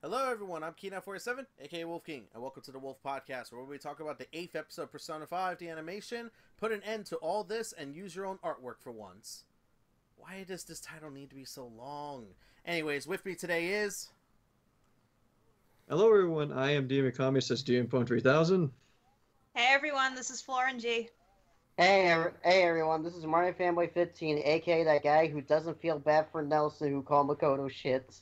Hello everyone, I'm Keen47, aka Wolfkeen, and welcome to the Wolf Podcast, where we talk about the 8th episode of Persona 5, the animation, put an end to all this, and use your own artwork for once. Why does this title need to be so long? Anyways, with me today is... Hello everyone, I am DM Kami, says DM Phone 3000. Hey everyone, this is FlOrangey. Hey everyone, this is Mario Fanboy 15, aka that guy who doesn't feel bad for Nelson who called Makoto shit.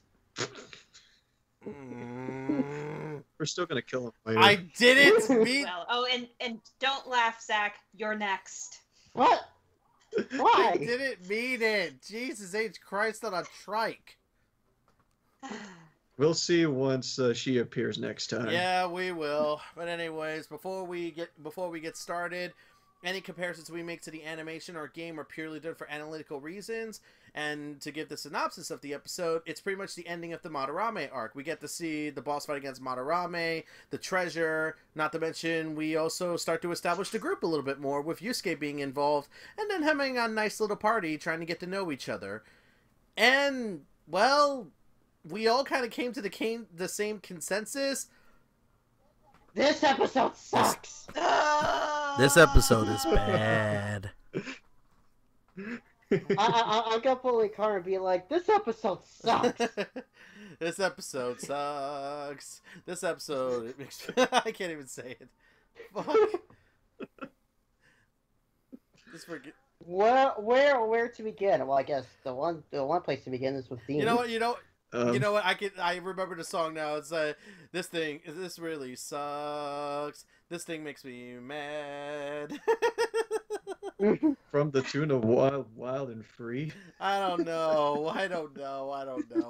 We're still gonna kill him later. I didn't mean... Well, and don't laugh, Zach. You're next. What? Why? I didn't mean it! Jesus H. Christ on a trike! We'll see once she appears next time. Yeah, we will. But anyways, before we get started, any comparisons we make to the animation or game are purely done for analytical reasons. And to give the synopsis of the episode, it's pretty much the ending of the Madarame arc. We get to see the boss fight against Madarame, the treasure, not to mention we also start to establish the group a little bit more with Yusuke being involved, and then having a nice little party trying to get to know each other. And, well, we all kind of came to the same consensus. This episode sucks! This episode is bad. I'm gonna pull a car and be like, this episode sucks! This episode sucks. This episode... It makes... I can't even say it. Fuck. Just forget... Where to begin? Well, I guess the one place to begin is with Dean. You know what? You know what? I remember the song now. It's this really sucks. This thing makes me mad. From the tune of Wild and Free. I don't know.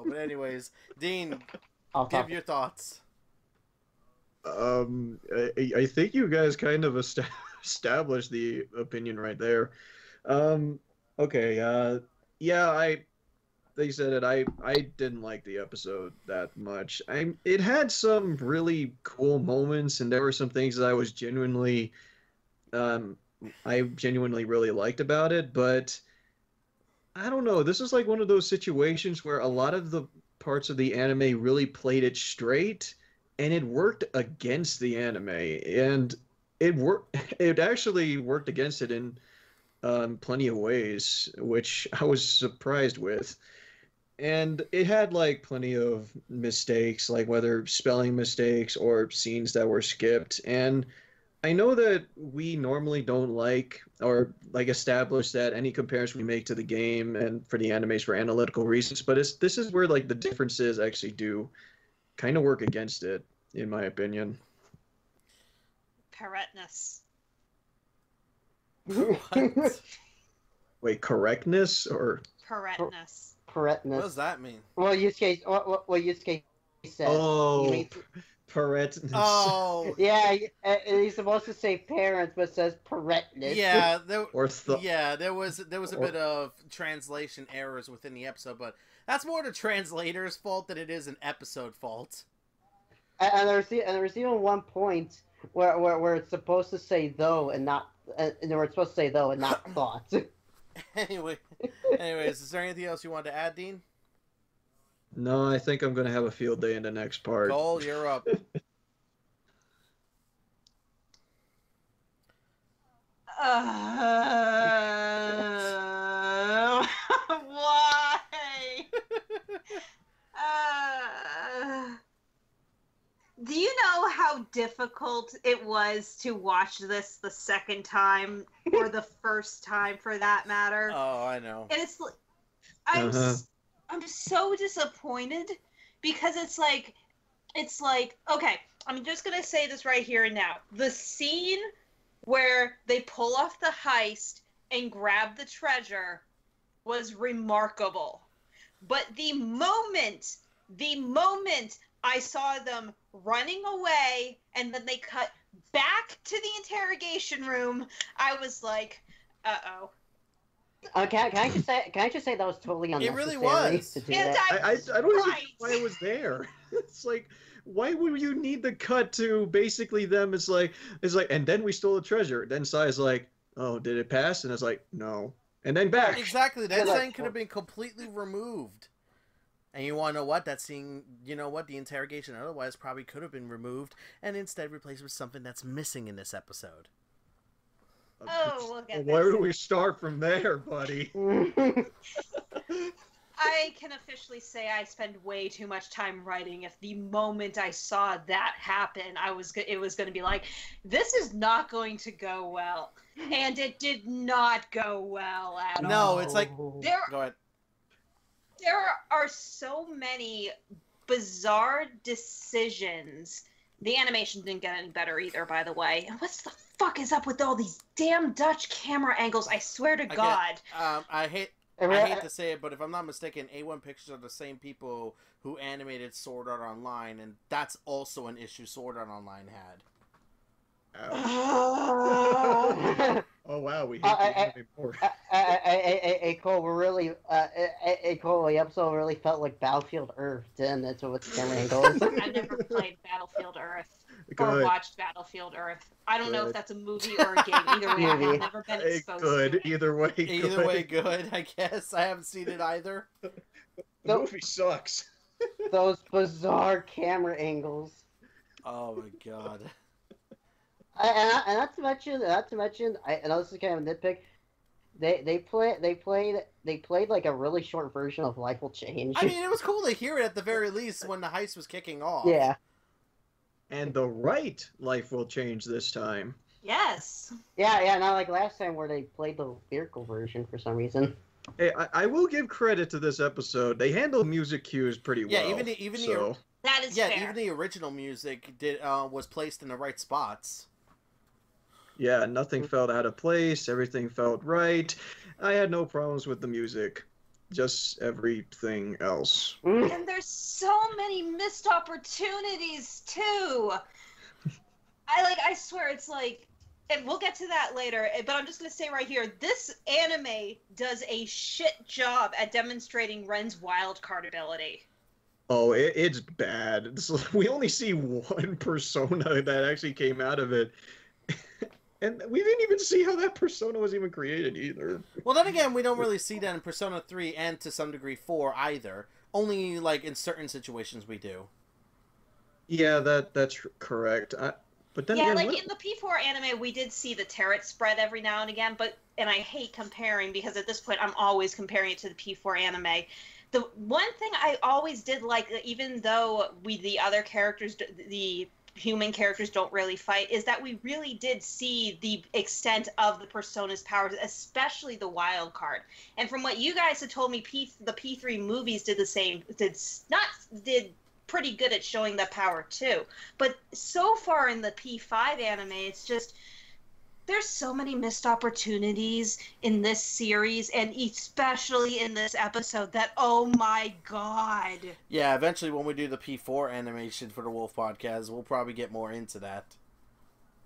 But anyways, Dean, give your thoughts. I think you guys kind of established the opinion right there. Okay. Yeah, they said it. I didn't like the episode that much. It had some really cool moments, and there were some things that I genuinely really liked about it. But I don't know. This is like one of those situations where a lot of the parts of the anime really played it straight, and it worked against the anime, and it actually worked against it in plenty of ways, which I was surprised with. And it had like plenty of mistakes, like whether spelling mistakes or scenes that were skipped. And I know that we normally don't like or like establish that any comparison we make to the game and for the animes for analytical reasons, but this is where like the differences actually do kind of work against it, in my opinion. Correctness. What? Wait, correctness or Correctness. Correctness. What does that mean? Well, Yusuke said. oh, He means... correctness. Oh, Yeah, he's supposed to say parents, but says correctness. yeah. There was a bit of translation errors within the episode, but that's more the translator's fault than it is an episode fault. And there's even one point where it's supposed to say though and not, where it's supposed to say though and not thought. Anyways, is there anything else you wanted to add, Dean? No, I think I'm going to have a field day in the next part. Cole, you're up. Why? Do you know how difficult it was to watch this the second time, or the first time for that matter? Oh, I know. And it's like, I'm so disappointed because it's like, okay, I'm just going to say this right here and now. The scene where they pull off the heist and grab the treasure was remarkable. But the moment I saw them running away and then they cut back to the interrogation room, I was like, uh-oh. Can I just say that was totally unnecessary? It really was. To do And that. I don't even know why it was there. It's like, why would you need the cut to basically them? It's like, and then we stole the treasure. Then Sai's like, oh, did it pass? And it's like, no. And then back. Exactly. That thing could have been completely removed. And you want to know what? That scene, you know what? The interrogation otherwise probably could have been removed and instead replaced with something that's missing in this episode. Oh, we'll get Where there. do we start from there, buddy? I can officially say I spend way too much time writing. If the moment I saw that happen, it was going to be like, this is not going to go well. And it did not go well at all. No, it's like... Oh. Go ahead. There are so many bizarre decisions. The animation didn't get any better either, by the way. And what's the fuck is up with all these damn Dutch camera angles? I swear to God. I hate to say it, but if I'm not mistaken, A1 Pictures are the same people who animated Sword Art Online, and that's also an issue Sword Art Online had. Oh wow, we hate the anime more. Cole, we're really, Cole, the episode really felt like Battlefield Earth, didn't it? So what's the camera angles? I've never played Battlefield Earth or watched Battlefield Earth. I don't know if that's a movie or a game. Either way, I've never been exposed to it. Either way, Either way, good, I guess. I haven't seen it either. The movie sucks. Those bizarre camera angles. Oh my god. And not to mention, I know this is kind of a nitpick. They played like a really short version of Life Will Change. I mean, it was cool to hear it at the very least when the heist was kicking off. Yeah. And the right Life Will Change this time. Yes. Yeah, not like last time where they played the lyrical version for some reason. Hey, I will give credit to this episode. They handle music cues pretty well. Yeah, even the That is fair. even the original music was placed in the right spots. Yeah, nothing felt out of place. Everything felt right. I had no problems with the music. Just everything else. And there's so many missed opportunities too. I swear it's like, and we'll get to that later, but I'm just going to say right here, this anime does a shit job at demonstrating Ren's wildcard ability. Oh, it's bad. We only see one persona that actually came out of it. And we didn't even see how that persona was even created either. Well, then again, we don't really see that in Persona 3 and to some degree 4 either. Only, like, in certain situations we do. Yeah, that's correct. But then in the P4 anime, we did see the turret spread every now and again, and I hate comparing because at this point I'm always comparing it to the P4 anime. The one thing I always did like, even though the other characters, the human characters don't really fight, is that we really did see the extent of the persona's powers, especially the wild card. And from what you guys had told me, the P3 movies did the same. Did pretty good at showing that power too. But so far in the P5 anime, it's just there's so many missed opportunities in this series, and especially in this episode, that oh my god. Yeah, eventually when we do the P4 animation for the Wolf podcast, we'll probably get more into that.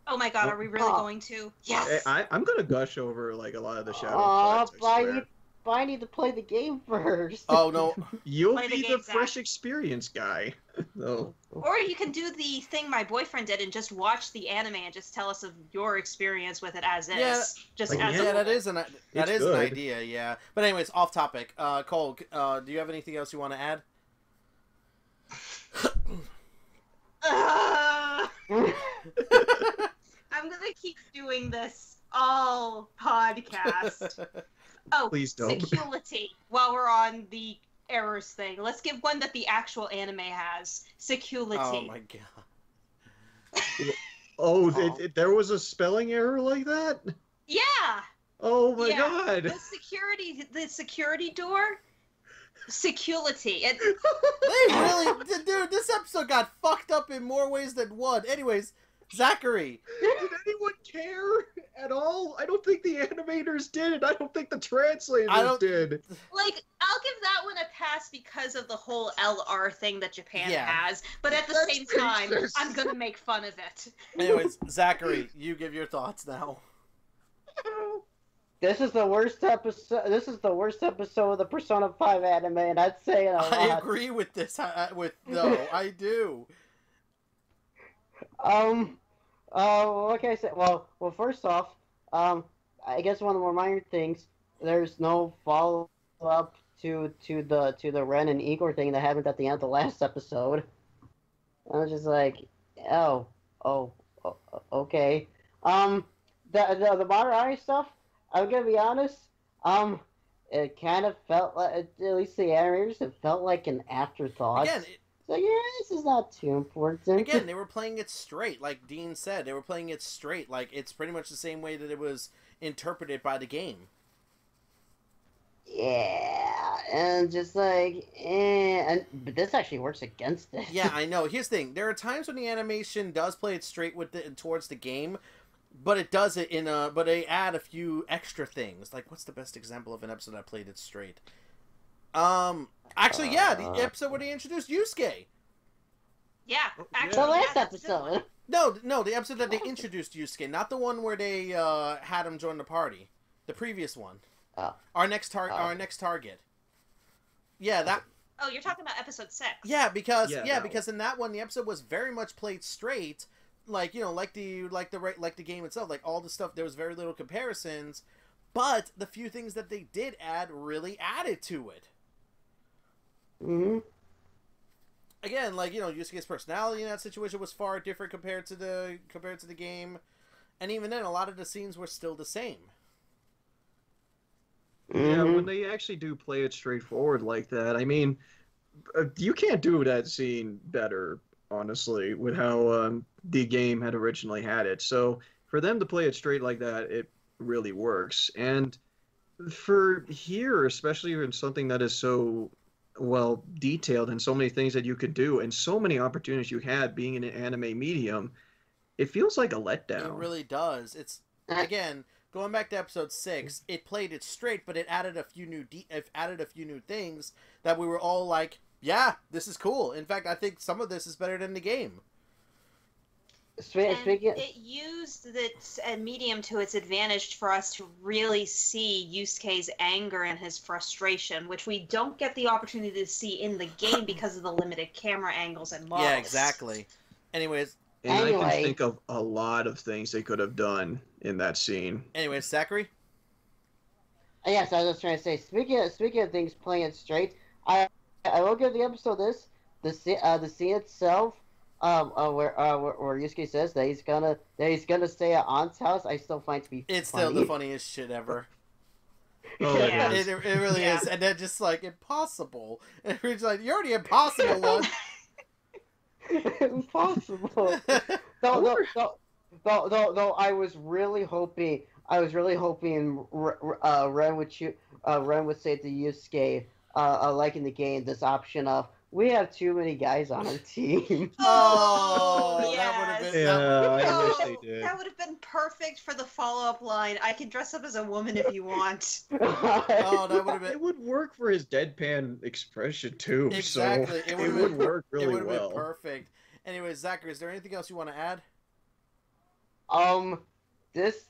Oh my god, are we really going to? Yes! I'm gonna gush over like a lot of the shadow parts, but I need to play the game first. Oh no. You'll be the fresh experience guy. No. Or you can do the thing my boyfriend did and just watch the anime and just tell us of your experience with it as is. Yeah, that is an idea, yeah. But anyways, off topic. Cole, do you have anything else you want to add? I'm gonna keep doing this all podcast. Oh, please don't. Security. While we're on the errors thing, let's give one that the actual anime has. Security. Oh my god. There was a spelling error like that? Yeah. Oh my god. The security door. Security. They really, dude. This episode got fucked up in more ways than one. Anyways, Zachary. Did anyone care at all? I don't think the animators did, and I don't think the translators did. Like, I'll give that one a pass because of the whole LR thing that Japan has, but at the same time, I'm gonna make fun of it. Anyways, Zachary, you give your thoughts now. This is the worst episode. This is the worst episode of the Persona 5 anime, and I'd say it a lot. I agree with this. I do. What can I say? Well, first off, I guess one of the more minor things, there's no follow-up the Ren and Igor thing that happened at the end of the last episode. I was just like, oh, oh, okay. The Marai stuff. I'm gonna be honest. It kind of felt like, at least the animators, it felt like an afterthought. Again, So yeah, this is not too important. Again, they were playing it straight, like Dean said. They were playing it straight, like it's pretty much the same way that it was interpreted by the game. Yeah, and just like, but this actually works against it. Yeah, I know. Here's the thing: there are times when the animation does play it straight towards the game, but it does it but they add a few extra things. Like, what's the best example of an episode that played it straight? Actually, yeah, the episode where they introduced Yusuke. Yeah, actually, The last that's a good one. episode. No, the episode that they introduced Yusuke, not the one where they had him join the party. The previous one. Oh. Our next target. Yeah, that. Oh, you're talking about episode 6. Yeah, because Yeah, because in that one the episode was very much played straight, like like the game itself, like all the stuff. There was very little comparisons, but the few things that they did add really added to it. Mm-hmm. Again, like Yusuke's personality in that situation was far different compared to the game, and even then, a lot of the scenes were still the same. Yeah, when they actually do play it straightforward like that, I mean, you can't do that scene better, honestly, with how the game had originally had it. So for them to play it straight like that, it really works. And for here, especially in something that is so well detailed and so many things that you could do and so many opportunities you had being in an anime medium, it feels like a letdown. It really does. It's again. Going back to episode 6, it played it straight, but it added a few new things that we were all like, "Yeah, this is cool." In fact, I think some of this is better than the game. It used its medium to its advantage for us to really see Yusuke's anger and his frustration, which we don't get the opportunity to see in the game because of the limited camera angles and models. Yeah, exactly. Anyways. And I can think of a lot of things they could have done in that scene. Anyways, Zachary? Yes, I was just trying to say, speaking of things playing it straight, I will give the episode this. The scene itself, where Yusuke says that he's gonna stay at Aunt's house, I still find to be It's funny. still the funniest shit ever. Oh, Yeah. it is. It really is. And then just like, impossible. And we're just like, you're already impossible one. Impossible. Though I was really hoping Ren would say to Yusuke, like in the game, this option of, we have too many guys on our team. Oh, yes. that would have been. Yeah, I Oh, wish they did. that would have been perfect for the follow-up line. I can dress up as a woman if you want. Oh, that would have been. It would work for his deadpan expression too. Exactly. So it would work It really would have well. been perfect. Anyway, Zachary, is there anything else you want to add? This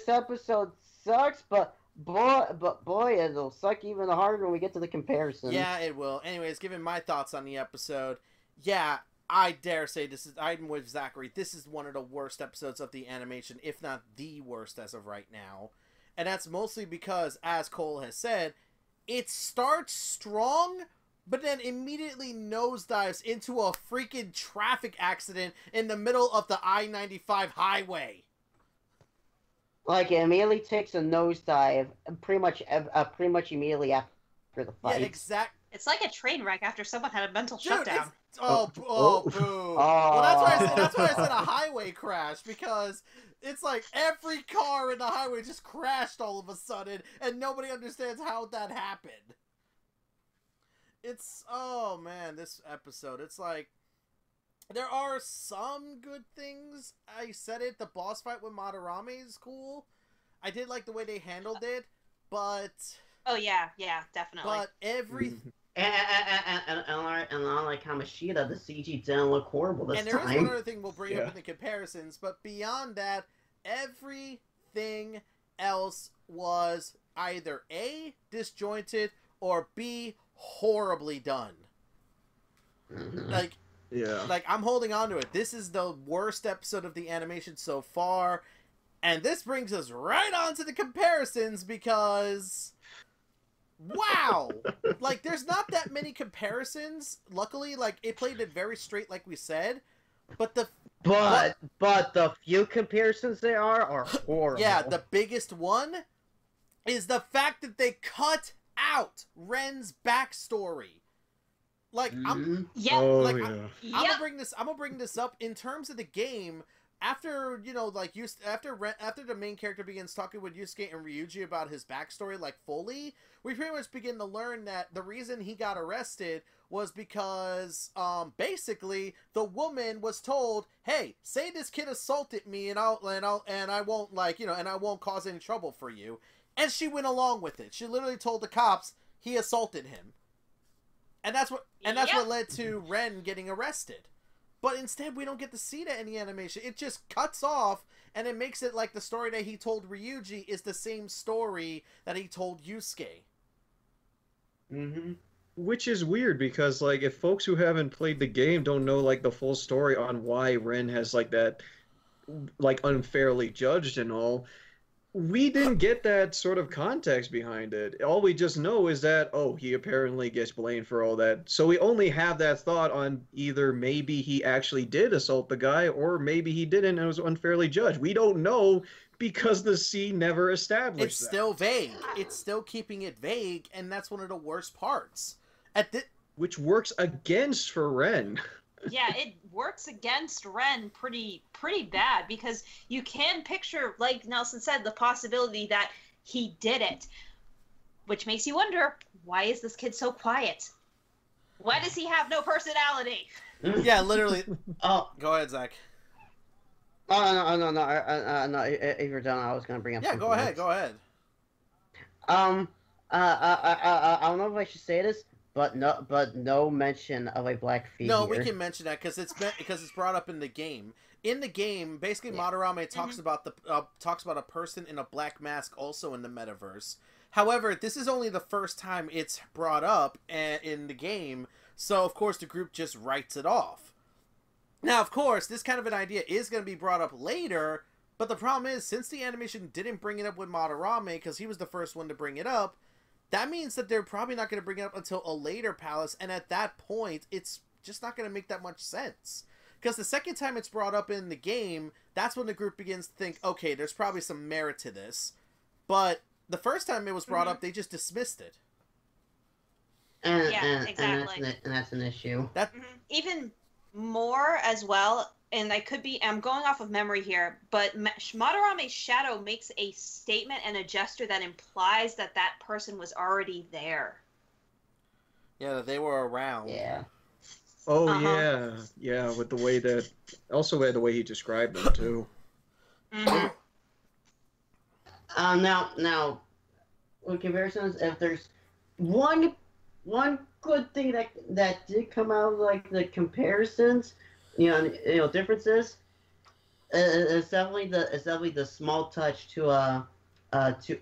episode sucks, but boy, it'll suck even harder when we get to the comparison. Yeah, it will. Anyways, given my thoughts on the episode, yeah, I dare say I'm with Zachary. This is one of the worst episodes of the animation, if not the worst as of right now. And that's mostly because, as Cole has said, it starts strong, but then immediately nosedives into a freaking traffic accident in the middle of the I-95 highway. Like, it immediately takes a nosedive, pretty much immediately after the fight. Yeah, exact. It's like a train wreck after someone had a mental Dude, shutdown. Oh, boo. Well, that's why I said a highway crash, because it's like every car in the highway just crashed all of a sudden, and nobody understands how that happened. Oh man, this episode, it's like, there are some good things. I said it, the boss fight with Madarame is cool. I did like the way they handled it, but... Oh yeah, definitely. But every... And unlike Hamashita, the CG didn't look horrible this And there is time. one other thing we'll bring up in the comparisons, but beyond that, everything else was either A, disjointed, or B, horribly done. Like, I'm holding on to it. This is the worst episode of the animation so far, and this brings us right on to the comparisons, because wow. Like, there's not that many comparisons. Luckily, like, it played it very straight, like we said. But the few comparisons there are horrible. Yeah, the biggest one is the fact that they cut out Ren's backstory. Like, I'm gonna bring this up in terms of the game. After, you know, like, after the main character begins talking with Yusuke and Ryuji about his backstory, like, fully, we pretty much begin to learn that the reason he got arrested was because, basically, the woman was told, hey, say this kid assaulted me and I won't, like, you know, and I won't cause any trouble for you. And she went along with it. She literally told the cops he assaulted him. And that's what led to Ren getting arrested. But instead, we don't get to see that in the animation. It just cuts off, and it makes it like the story that he told Ryuji is the same story that he told Yusuke. Mm-hmm. Which is weird, because, like, if folks who haven't played the game don't know, like, the full story on why Ren has, like, that, like, unfairly judged and all, we didn't get that sort of context behind it. All we just know is that, oh, he apparently gets blamed for all that. So we only have that thought on either maybe he actually did assault the guy, or maybe he didn't and was unfairly judged. We don't know because the scene never established that. It's still vague. It's still keeping it vague, and that's one of the worst parts. Which works against for Ren. Yeah, it works against Ren pretty bad, because you can picture, like Nelson said, the possibility that he did it, which makes you wonder, why is this kid so quiet? Why does he have no personality? Yeah, literally. Oh, go ahead, Zach. Oh no! If you're done, I was gonna bring up. Yeah, go ahead. I don't know if I should say this, but no mention of a black figure. No, we can mention that because it's brought up in the game. In the game, basically, Madarame talks about a person in a black mask also in the metaverse. However, this is only the first time it's brought up in the game, so of course the group just writes it off. Now, of course, this kind of an idea is going to be brought up later, but the problem is, since the animation didn't bring it up with Madarame because he was the first one to bring it up, that means that they're probably not going to bring it up until a later palace, and at that point, it's just not going to make that much sense. Because the second time it's brought up in the game, that's when the group begins to think, okay, there's probably some merit to this. But the first time it was brought up, they just dismissed it. Exactly. And that's an issue. Even more as well, and I'm going off of memory here, but Madarame's shadow makes a statement and a gesture that implies that that person was already there. Yeah, that they were around. Yeah. Oh, yeah, with the way that... Also the way he described them, too. Now, with comparisons, if there's one good thing that did come out of, like, the comparisons, you know, differences, it's definitely the small touch to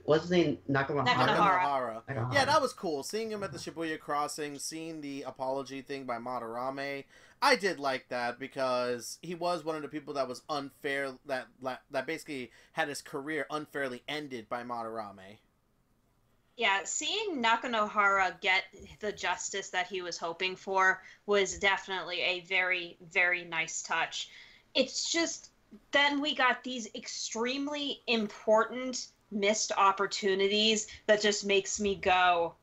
what's his name, Nakanohara. Yeah, that was cool. Seeing him at the Shibuya crossing, seeing the apology thing by Madarame, I did like that because he was one of the people that was unfair, that basically had his career unfairly ended by Madarame. Yeah, seeing Nakanohara get the justice that he was hoping for was definitely a very, very nice touch. It's just, then we got these extremely important missed opportunities that just makes me go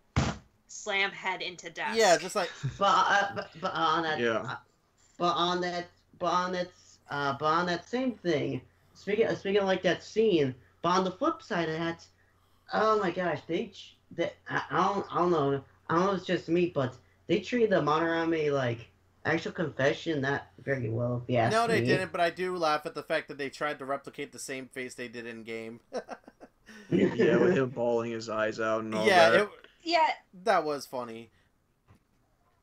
slam head into desk. Yeah, just like... But on that same thing, speaking of like that scene, but on the flip side of that, oh my gosh, I don't know if it's just me, but they treated the Madarame, like, actual confession not very well, if you ask me. No, they didn't, but I do laugh at the fact that they tried to replicate the same face they did in-game. Yeah, with him bawling his eyes out and all that. That was funny.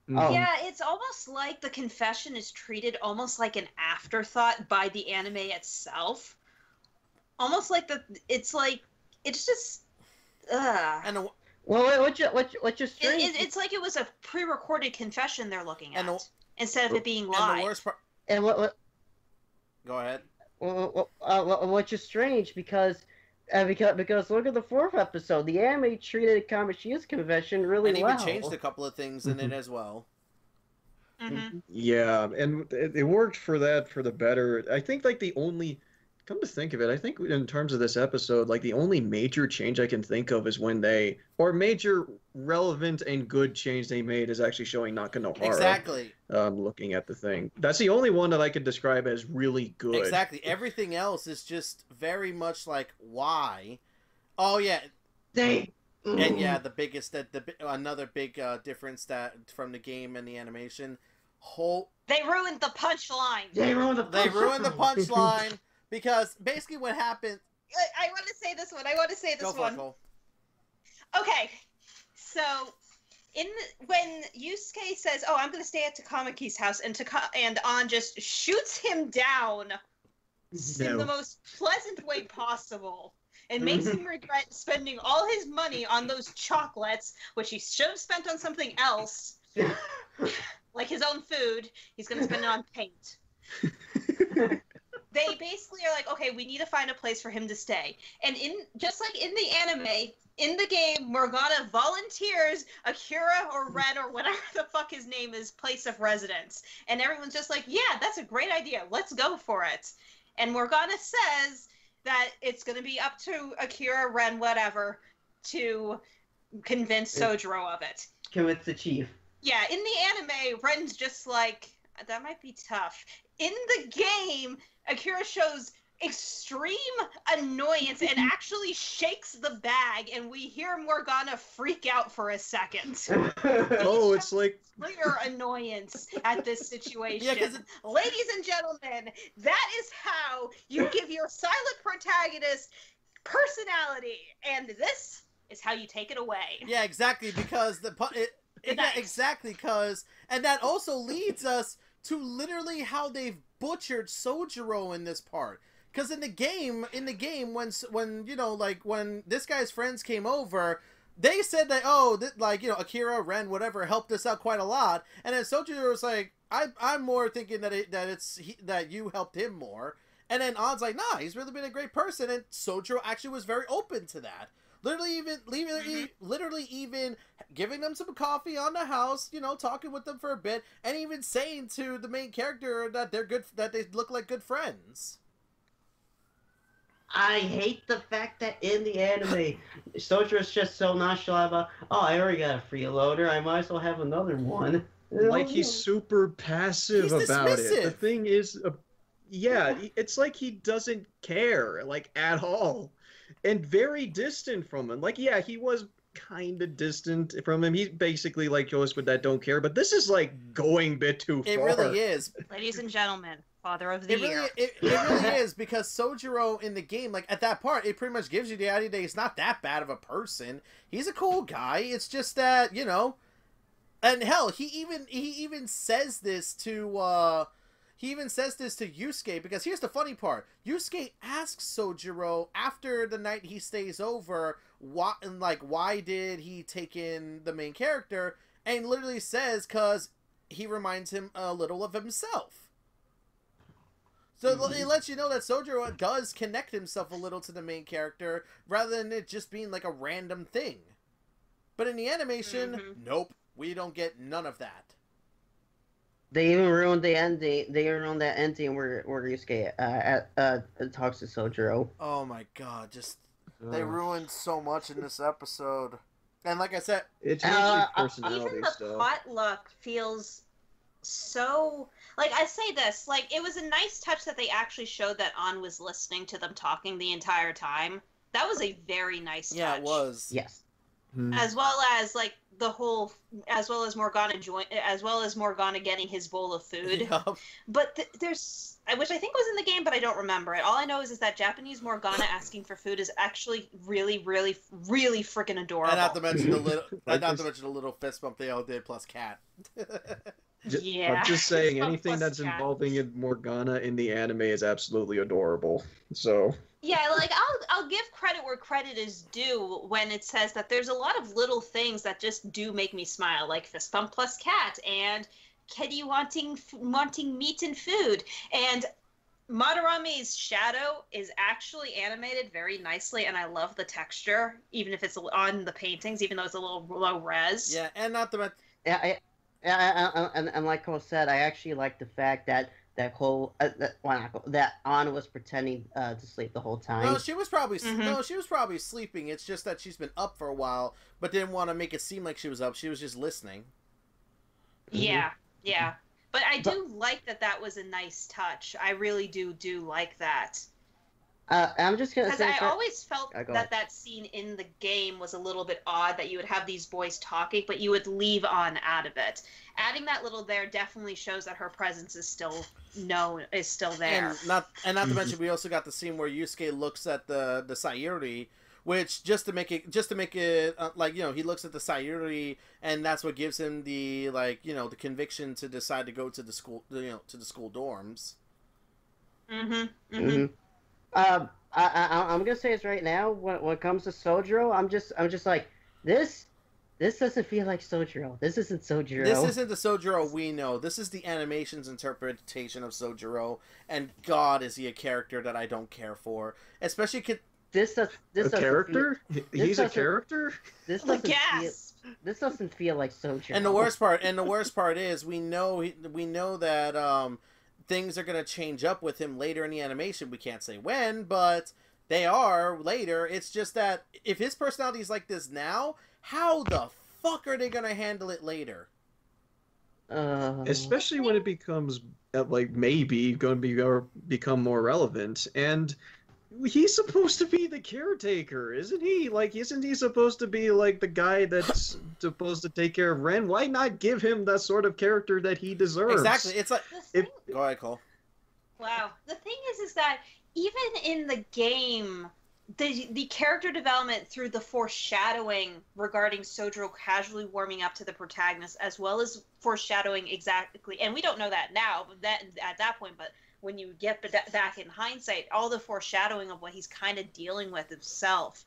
Yeah, it's almost like the confession is treated almost like an afterthought by the anime itself. Almost like it's just... And what's just strange? It's like it was a pre-recorded confession they're looking at, instead of it being live. And the worst part... And what? Go ahead. Which is strange because Because look at the 4th episode. The anime treated Kamoshida's confession really and well. even changed a couple of things in it as well. Mm-hmm. Yeah, and it worked for that for the better. I think like the only, come to think of it, I think in terms of this episode, like the only major change I can think of is when or major relevant and good change they made is actually showing Nakanohara. Exactly. Looking at the thing. That's the only one that I could describe as really good. Exactly. Everything else is just very much like, why? Oh, yeah. And yeah, the biggest, another big difference that from the game and the animation, They ruined the punchline. They ruined the punchline because basically what happened. I want to say this one. Go for it, Cole. Okay, so when Yusuke says, "Oh, I'm going to stay at Takamaki's house," and An just shoots him down in the most pleasant way possible. And makes him regret spending all his money on those chocolates, which he should have spent on something else, like his own food. He's going to spend it on paint. They basically are like, okay, we need to find a place for him to stay. And just like in the anime, in the game, Morgana volunteers Akira or Ren or whatever the fuck his name is, place of residence. And everyone's just like, yeah, that's a great idea. Let's go for it. And Morgana says that it's going to be up to Akira, Ren, whatever, to convince Sojiro of it. Convince the chief. Yeah, in the anime, Ren's just like, that might be tough. In the game, Akira shows extreme annoyance and actually shakes the bag, and we hear Morgana freak out for a second. Oh, it's like clear annoyance at this situation. Yeah, ladies and gentlemen, that is how you give your silent protagonist personality, and this is how you take it away. Yeah, exactly, because and that also leads us to literally how they've butchered Sojiro in this part. Because in the game, when you know, like when this guy's friends came over, they said that Akira, Ren, whatever helped us out quite a lot, and then Sojiro was like, I'm more thinking that you helped him more, and then An's like, nah, he's really been a great person, and Sojiro actually was very open to that. Literally even giving them some coffee on the house, you know, talking with them for a bit, and even saying to the main character that they look like good friends. I hate the fact that in the anime, Sojiro's just so nonchalant about, oh, I already got a freeloader, I might as well have another one. Like he's super passive about it. The thing is, it's like he doesn't care, like, at all. And very distant from him. Like, yeah, he was kind of distant from him. He's basically like Joyce with that don't care, but this is like going a bit too far. It really is. Ladies and gentlemen, father of the year. It really is, because Sojiro in the game, like at that part, it pretty much gives you the idea that he's not that bad of a person. He's a cool guy. It's just that, you know, and hell, he even says this to Yusuke, because here's the funny part. Yusuke asks Sojiro after the night he stays over, why did he take in the main character, and literally says, because he reminds him a little of himself. So it lets you know that Sojiro does connect himself a little to the main character, rather than it just being like a random thing. But in the animation, nope, we don't get none of that. They even ruined the ending. They ruined that ending where Yusuke talks to Sojiro. Oh my god! They ruined so much in this episode. And like I said, it's usually personality even the stuff. potluck feels so. Like, I say this, like, it was a nice touch that they actually showed that An was listening to them talking the entire time. That was a very nice touch. Yeah, it was. Yes. As well as like as well as Morgana getting his bowl of food. Yep. But there's, which I think was in the game, but I don't remember it. All I know is that Japanese Morgana asking for food is actually really, really, really freaking adorable. And not to mention the little fist bump they all did plus cat. Yeah. I'm just saying, anything Plus that's cat. involving Morgana in the anime is absolutely adorable. So. Yeah, like, I'll give credit where credit is due when it says that there's a lot of little things that just do make me smile, like fist bump plus cat, and Kitty wanting meat and food. And Madarame's shadow is actually animated very nicely, and I love the texture, even if it's on the paintings, even though it's a little low res. Yeah, and not the And like Cole said, I actually like the fact that that Anna was pretending to sleep the whole time. No, she was probably sleeping. It's just that she's been up for a while, but didn't want to make it seem like she was up. She was just listening. Yeah, yeah. But I do like that was a nice touch. I really do like that. I'm just gonna say because I always felt that scene in the game was a little bit odd, that you would have these boys talking, but you would leave on out of it. Adding that little there definitely shows that her presence is still there. And not to mention, we also got the scene where Yusuke looks at the Sayuri, which just to make it like, you know, he looks at the Sayuri, and that's what gives him the, like, you know, the conviction to decide to go to the school, you know, to the school dorms. I'm gonna say this right now. When it comes to Sojiro, I'm just like, this doesn't feel like Sojiro. This isn't Sojiro. This isn't the Sojiro we know. This is the animation's interpretation of Sojiro, and God, is he a character that I don't care for, especially. He's a character. This doesn't feel like Sojiro. And the worst part is we know that things are gonna change up with him later in the animation. We can't say when, but they are later. It's just that if his personality is like this now, how the fuck are they gonna handle it later? Especially when it becomes like maybe going to become more relevant. And he's supposed to be the caretaker, isn't he? Like, isn't he supposed to be like the guy that's supposed to take care of Ren? Why not give him that sort of character that he deserves? Exactly. It's like, go ahead, Cole. Wow. The thing is that even in the game, the character development through the foreshadowing regarding Sojiro casually warming up to the protagonist, as well as foreshadowing exactly, and we don't know that now, but that at that point, but when you get back in hindsight, all the foreshadowing of what he's kind of dealing with himself,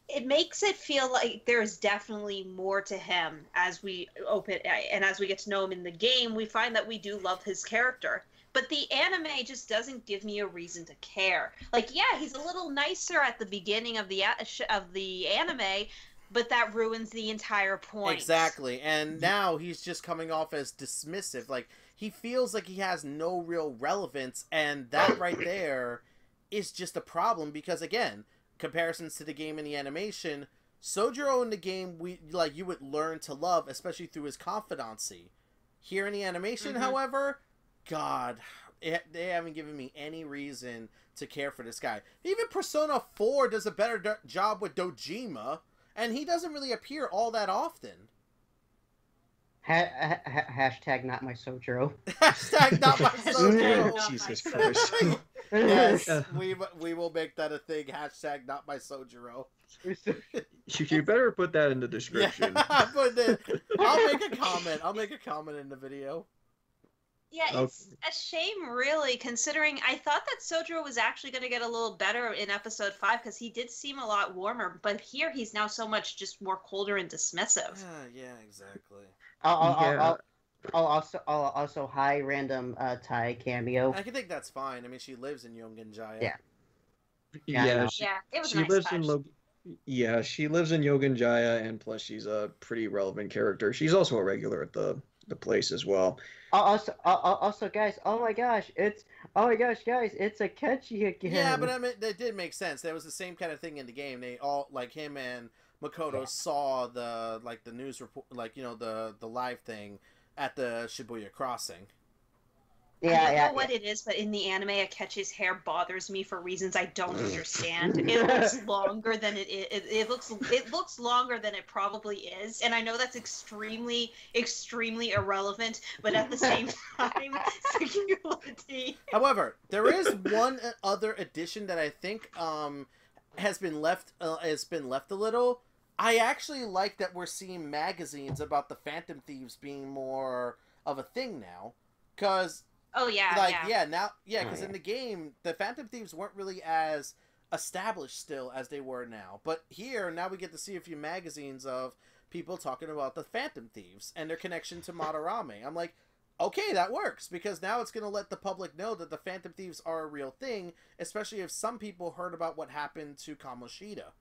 it makes it feel like there's definitely more to him as we open, and as we get to know him in the game, we find that we do love his character. But the anime just doesn't give me a reason to care. Like, yeah, he's a little nicer at the beginning of the anime, but that ruins the entire point. Exactly. And now he's just coming off as dismissive. Like, he feels like he has no real relevance, and that right there is just a problem because, again, comparisons to the game and the animation, Sojiro in the game, you would learn to love, especially through his confidency. Here in the animation, however, God, they haven't given me any reason to care for this guy. Even Persona 4 does a better job with Dojima, and he doesn't really appear all that often. Hashtag not my Sojiro. Hashtag not my Sojiro. Jesus Christ. Yes, we will make that a thing. Hashtag not my Sojiro. You better put that in the description. Yeah, I'll make a comment in the video. Yeah, it's a shame, really, considering I thought that Sojiro was actually going to get a little better in episode 5 because he did seem a lot warmer, but here he's now so much just more colder and dismissive. Yeah, exactly. Also, hi, random Tai cameo. I can think that's fine. I mean, she lives in Yogenjaya. Yeah. Yeah, it was a nice touch. She lives in Yogenjaya, and plus she's a pretty relevant character. She's also a regular at the place as well. Also, guys, oh my gosh, guys, it's Akechi again. Yeah, but I mean, that did make sense. That was the same kind of thing in the game. They all, like, him and Makoto saw the news report, the live thing at the Shibuya crossing. I don't know what it is, but in the anime, Akechi's hair bothers me for reasons I don't understand. It looks longer than it is. It looks longer than it probably is, and I know that's extremely, extremely irrelevant. But at the same time, singularity. However, there is one other addition that I think has been left a little. I actually like that we're seeing magazines about the Phantom Thieves being more of a thing now, because. Oh yeah, because in the game, the Phantom Thieves weren't really as established still as they were now. But here, now we get to see a few magazines of people talking about the Phantom Thieves and their connection to Madarame. I'm like, okay, that works, because now it's going to let the public know that the Phantom Thieves are a real thing, especially if some people heard about what happened to Kamoshida.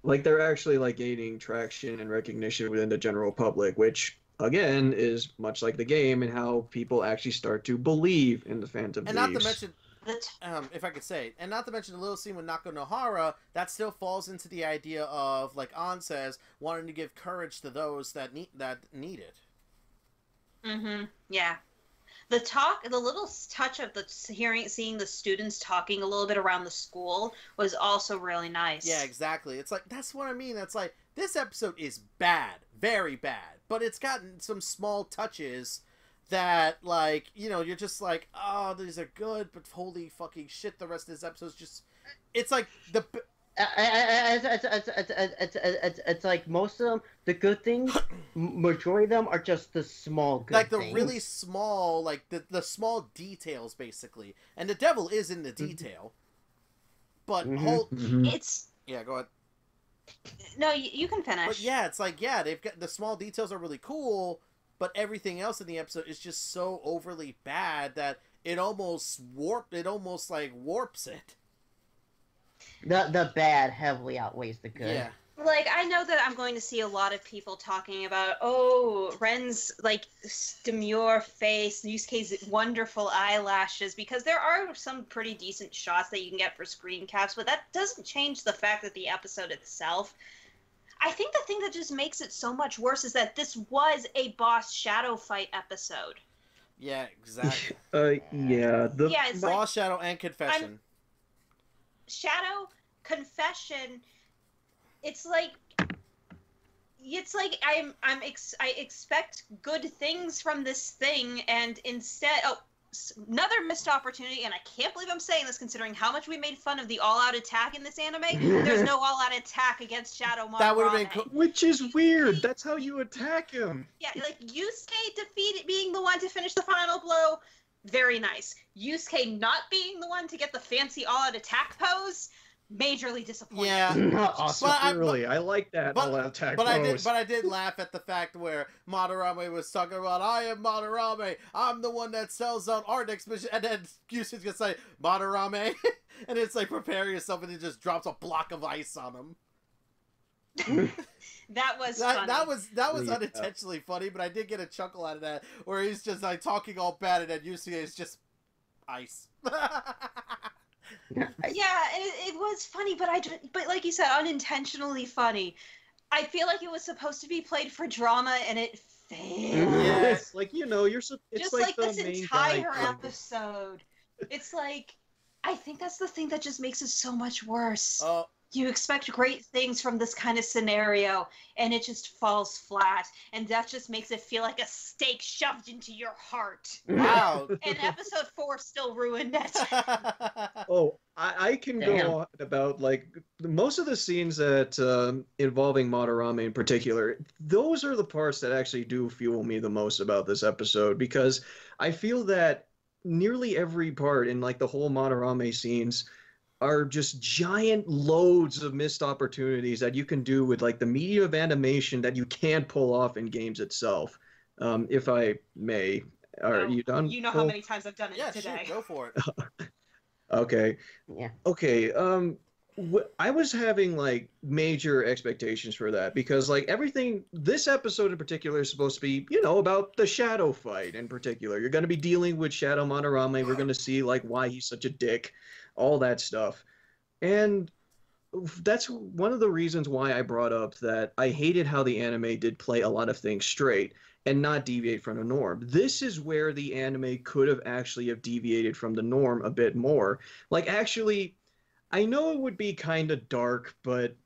Like, they're actually, like, gaining traction and recognition within the general public, which, again, is much like the game and how people actually start to believe in the Phantom Thieves. And not to mention, if I could say, and not to mention the little scene with Nako Nohara, that still falls into the idea of, like An says, wanting to give courage to those that need it. Yeah. The little touch of seeing the students talking a little bit around the school was also really nice. Yeah, exactly. It's like, that's what I mean. It's like, this episode is bad, very bad, but it's gotten some small touches that, like, you know, you're just like, oh, these are good, but holy fucking shit, the rest of this episode's just, it's like the... It's like most of them, the good things, majority of them are just the small good like things. the really small, like the small details, basically. And the devil is in the detail. But It's... Yeah, go ahead. No, you can finish. But yeah, it's like, yeah, they've got the small details are really cool, but everything else in the episode is just so overly bad that it almost warps it. The bad heavily outweighs the good. Yeah. Like, I know that I'm going to see a lot of people talking about, oh, Ren's, like, demure face, Yusuke's wonderful eyelashes, because there are some pretty decent shots that you can get for screen caps, but that doesn't change the fact that the episode itself... I think the thing that just makes it so much worse is that this was a boss shadow fight episode. Yeah, exactly. It's boss like, shadow and confession. Shadow, confession. It's like I expect good things from this thing, and instead, another missed opportunity. And I can't believe I'm saying this, considering how much we made fun of the all-out attack in this anime. There's no all-out attack against Shadow Madarame. That would have been cool. Which is weird. That's how you attack him. Yeah, like Yusuke being the one to finish the final blow. Very nice. Yusuke not being the one to get the fancy all-out attack pose, majorly disappointing. Yeah. Awesome. I like that all-out attack pose. I did laugh at the fact where Madarame was talking about, I am Madarame, I'm the one that sells out art exhibition, and then Yusuke's gonna say, Madarame, and it's like, prepare yourself, and he just drops a block of ice on him. That was funny. That was unintentionally funny, but I did get a chuckle out of that, where he's just like talking all bad, and then Yusuke is just ice. Yeah, it was funny, but like you said, unintentionally funny. I feel like it was supposed to be played for drama, and it failed. Yes, like, you know, it's just like the this main entire guy episode. It's like, I think that's the thing that just makes it so much worse. Oh. You expect great things from this kind of scenario, and it just falls flat, and that just makes it feel like a stake shoved into your heart. Wow. And episode 4 still ruined it. Oh, I can go on about, like, most of the scenes that involving Madarame in particular, those are the parts that actually do fuel me the most about this episode, because I feel that nearly every part in, like, the whole Madarame scenes are just giant loads of missed opportunities that you can do with, like, the medium of animation that you can't pull off in games itself. If I may. Are you done? You know how many times I've done it today. Shoot, go for it. Okay. Yeah. Okay. I was having, like, major expectations for that, because, like, everything, this episode in particular is supposed to be, you know, about the shadow fight in particular. You're going to be dealing with Shadow Madarame. We're going to see, like, why he's such a dick, all that stuff. And that's one of the reasons why I brought up that I hated how the anime did play a lot of things straight and not deviate from the norm. This is where the anime could have actually have deviated from the norm a bit more. Like, actually, I know it would be kind of dark, but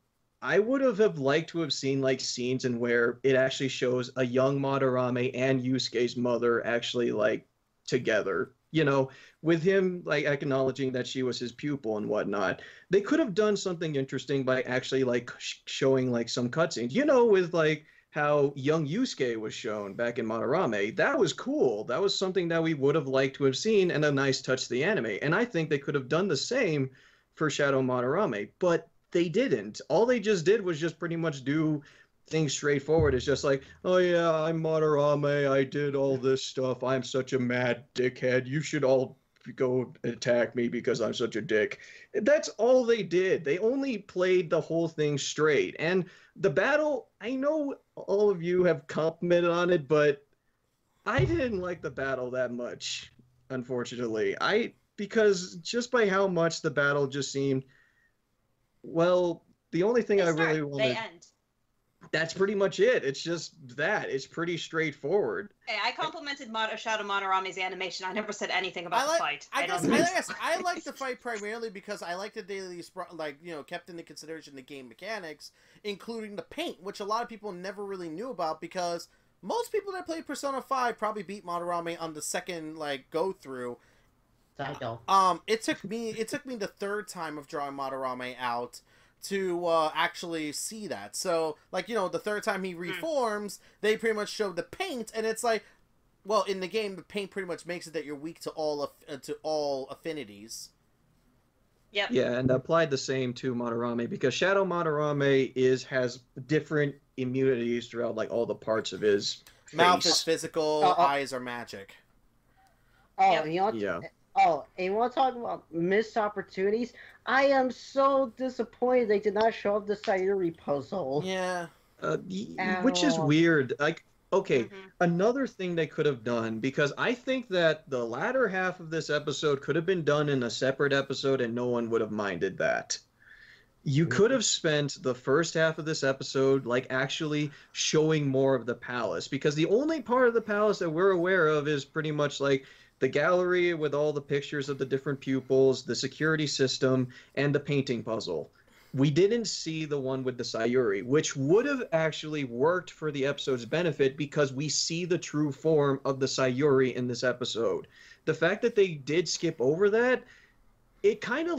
I would have liked to have seen, like, scenes in where it actually shows a young Madarame and Yusuke's mother actually, like, together. You know, with him, like, acknowledging that she was his pupil and whatnot. They could have done something interesting by actually, like, showing, like, some cutscenes. You know, with, like, how young Yusuke was shown back in Madarame. That was cool. That was something that we would have liked to have seen, and a nice touch to the anime. And I think they could have done the same for Shadow Madarame, but they didn't. All they just did was just pretty much do things straightforward. It's just like, oh yeah, I'm Madarame, I did all this stuff, I'm such a mad dickhead, you should all go attack me because I'm such a dick. That's all they did. They only played the whole thing straight. And the battle, I know all of you have commented on it, but I didn't like the battle that much, unfortunately. Because just by how much the battle just seemed, well, the only thing I really wanted. They end. That's pretty much it. It's just that. It's pretty straightforward. Hey, I complimented Shadow Madarame's animation. I never said anything about the fight. I like the fight primarily because I like that they kept into consideration the game mechanics, including the paint, which a lot of people never really knew about because most people that played Persona 5 probably beat Madarame on the second go through. It took me the third time of drawing Madarame out to actually see that. So, the third time he reforms, they pretty much showed the paint, and it's like, well, in the game, the paint pretty much makes it that you're weak to all affinities. Yep. Yeah, and applied the same to Madarame, because Shadow Madarame has different immunities throughout, all the parts of his face. Mouth is physical, eyes are magic. Oh, yep. Yeah. Oh, and you want to talk about missed opportunities? I am so disappointed they did not show up the Sayuri puzzle. Yeah. Which is weird. Okay, another thing they could have done, because I think that the latter half of this episode could have been done in a separate episode and no one would have minded that. You could have spent the first half of this episode, actually showing more of the palace, because the only part of the palace that we're aware of is pretty much the gallery with all the pictures of the different pupils, the security system, and the painting puzzle. We didn't see the one with the Sayuri, which would have actually worked for the episode's benefit because we see the true form of the Sayuri in this episode. The fact that they did skip over that, it kind of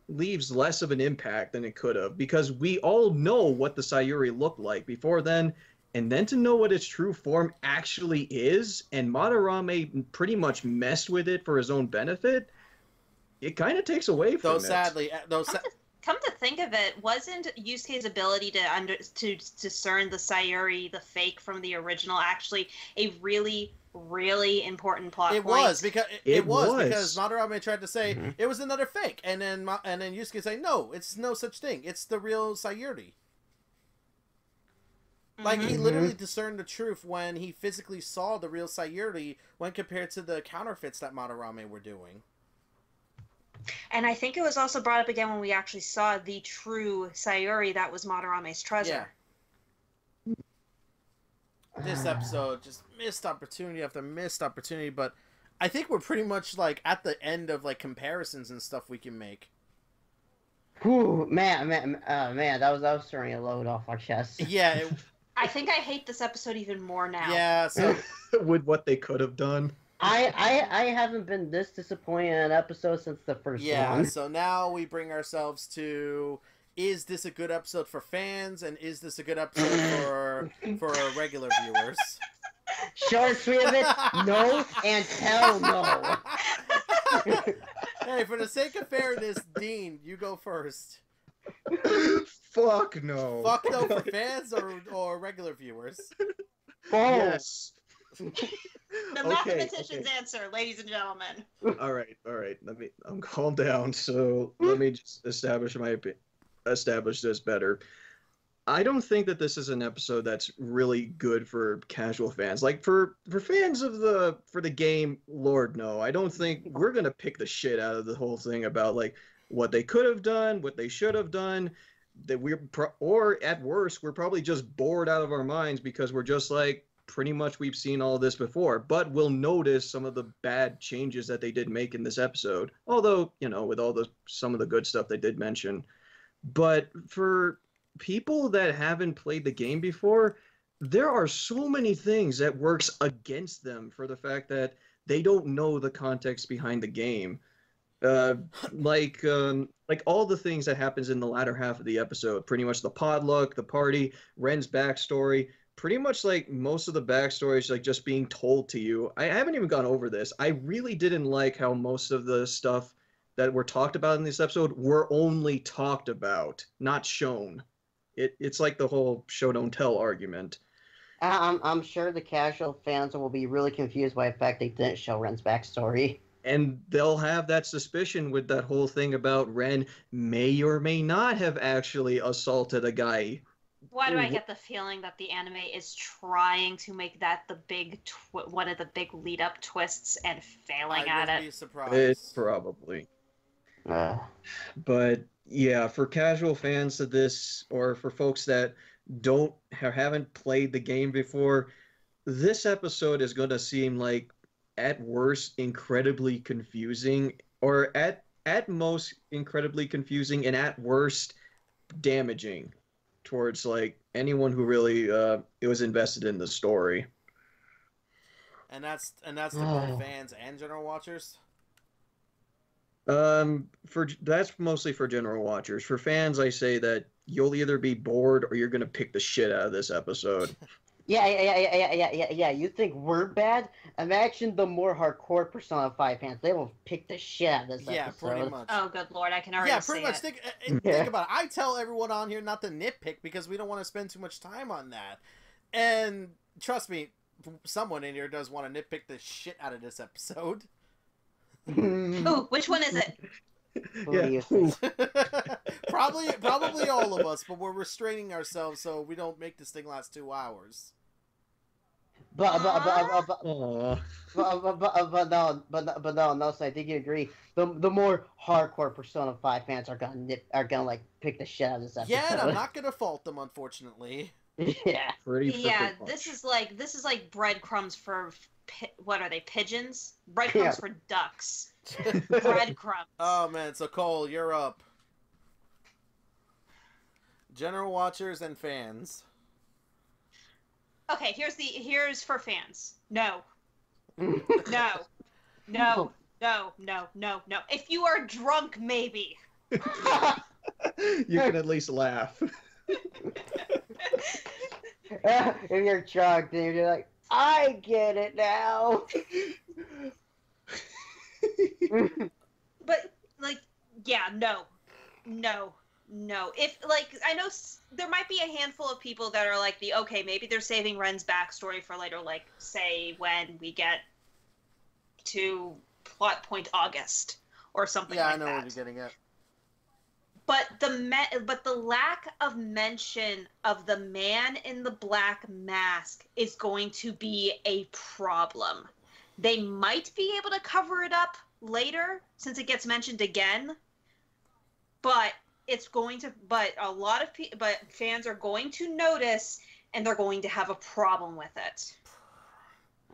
leaves less of an impact than it could have, because we all know what the Sayuri looked like before then. And then to know what its true form actually is, and Madarame pretty much messed with it for his own benefit, it kind of takes away from it. Come to think of it, wasn't Yusuke's ability to discern the Sayuri, the fake from the original, actually a really, really important plot point? It was because Madarame tried to say it was another fake, and then Yusuke say no, it's no such thing. It's the real Sayuri. He literally discerned the truth when he physically saw the real Sayuri when compared to the counterfeits that Madarame were doing. And I think it was also brought up again when we actually saw the true Sayuri that was Madarame's treasure. Yeah. This episode just missed opportunity after missed opportunity, but I think we're pretty much at the end of comparisons and stuff we can make. Whew, man, that was throwing a load off our chest. Yeah. I think I hate this episode even more now. Yeah, so with what they could have done. I haven't been this disappointed in an episode since the first one. Yeah, so now we bring ourselves to, is this a good episode for fans, and is this a good episode for regular viewers? Short and sweet of it, no and hell no. Hey, for the sake of fairness, Dean, you go first. Fuck no. Fuck no for fans or regular viewers? Yes. The mathematician's answer, ladies and gentlemen. All right. I'm calm down. So let me just establish this better. I don't think that this is an episode that's really good for casual fans. For fans of for the game, Lord no. I don't think we're gonna pick the shit out of the whole thing about what they could have done, what they should have done. That or at worst, we're probably just bored out of our minds because we're just pretty much we've seen all this before. But we'll notice some of the bad changes that they did make in this episode. Although, with all some of the good stuff they did mention. But for people that haven't played the game before, there are so many things that works against them for the fact that they don't know the context behind the game. Like all the things that happens in the latter half of the episode, pretty much the potluck, the party, Ren's backstory, pretty much most of the backstory is just being told to you. I haven't even gone over this. I really didn't like how most of the stuff that were talked about in this episode were only talked about, not shown. It's like the whole show don't tell argument. I'm sure the casual fans will be really confused by the fact they didn't show Ren's backstory. And they'll have that suspicion with that whole thing about Ren may or may not have actually assaulted a guy. Why do I get the feeling that the anime is trying to make that the big one of the big lead up twists and failing at it? I would be surprised. It's probably. But yeah, for casual fans of this, or for folks that haven't played the game before, this episode is going to seem like, at worst, incredibly confusing, or at most incredibly confusing, and at worst damaging towards like anyone who really was invested in the story. And that's to both fans and general watchers. That's mostly for general watchers. For fans, I say that you'll either be bored or you're gonna pick the shit out of this episode. Yeah. You think we're bad? Imagine the more hardcore Persona 5 fans. They will pick the shit out of this episode. Yeah, pretty much. Oh, good lord, I can already see pretty much. it. Think about it. I tell everyone on here not to nitpick because we don't want to spend too much time on that. And trust me, someone in here does want to nitpick the shit out of this episode. Ooh, which one is it? Probably all of us, but we're restraining ourselves so we don't make this thing last 2 hours. But no, so I think you agree. The more hardcore Persona 5 fans are gonna like pick the shit out of this episode. Yeah, and I'm not gonna fault them, unfortunately. Yeah. Yeah, this is like breadcrumbs for what are they, pigeons? Breadcrumbs for ducks. Breadcrumbs. Oh man, so Cole, you're up. General watchers and fans. Okay, here's for fans. No. No. If you are drunk, maybe. You can at least laugh. If you're drunk, then you're like, I get it now. But like, yeah, no. If like, I know there might be a handful of people that are like okay, maybe they're saving Ren's backstory for later, like say when we get to plot point August or something like that. Yeah, I know what you're getting at. But the lack of mention of the man in the black mask is going to be a problem. They might be able to cover it up later since it gets mentioned again, but but fans are going to notice and they're going to have a problem with it.